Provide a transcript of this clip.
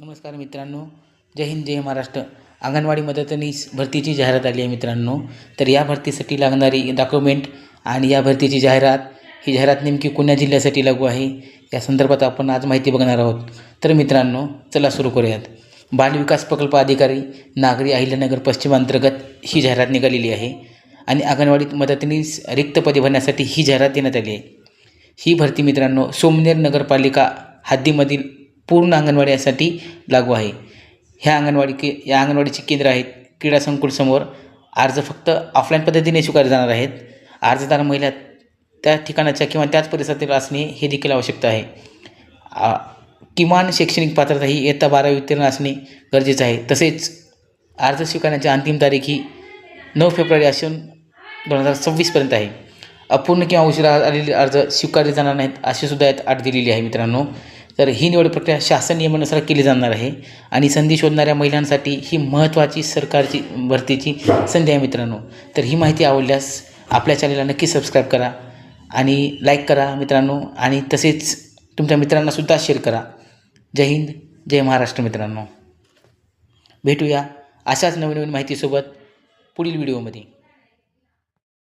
नमस्कार मित्रांनो, जय हिंद जय महाराष्ट्र. अंगणवाडी मदतनीस भरतीची जाहिरात आली आहे मित्रांनो. तर या भरतीसाठी लागणारी डॉक्युमेंट आणि या भरतीची जाहिरात, ही जाहिरात नेमकी कोण्या जिल्ह्यासाठी लागू आहे या संदर्भात आपण आज माहिती बघणार आहोत. तर मित्रांनो, चला सुरू करूयात. बालविकास प्रकल्प अधिकारी नागरी अहिल्यानगर पश्चिम अंतर्गत ही जाहिरात निघालेली आहे आणि अंगणवाडी मदतनीस रिक्त पदे भरण्यासाठी ही जाहिरात देण्यात आली आहे. ही भरती मित्रांनो सोमनेर नगरपालिका हद्दीमधील पूर्ण अंगणवाडीसाठी लागू आहे. या अंगणवाडीची केंद्र आहेत क्रीडा संकुल समोर. अर्ज फक्त ऑफलाईन पद्धतीने स्वीकारले जाणार आहेत. अर्जदार महिला त्या ठिकाणाच्या किंवा त्याच परिसरातील असणे हे देखील आवश्यकता आहे. किमान शैक्षणिक पात्रता ही इयत्ता 12वी उत्तीर्ण असणे गरजेचं आहे. तसेच अर्ज स्वीकारण्याची अंतिम तारीख ही 9 फेब्रुवारी असून 2026पर्यंत आहे. अपूर्ण किंवा उशिरा आलेले अर्ज स्वीकारले जाणार नाहीत अशी सुद्धा यात अट दिलेली आहे मित्रांनो. तर ही निवड प्रक्रिया शासन नियमानुसार केली जाणार आहे आणि संधी शोधणाऱ्या महिलांसाठी ही महत्त्वाची सरकारची भरतीची संधी आहे मित्रांनो. तर ही माहिती आवडल्यास आपल्या चॅनलला नक्की सबस्क्राईब करा आणि लाईक करा मित्रांनो, आणि तसेच तुमच्या मित्रांनासुद्धा शेअर करा. जय हिंद जय महाराष्ट्र मित्रांनो. भेटूया अशाच नवीन माहितीसोबत पुढील व्हिडिओमध्ये.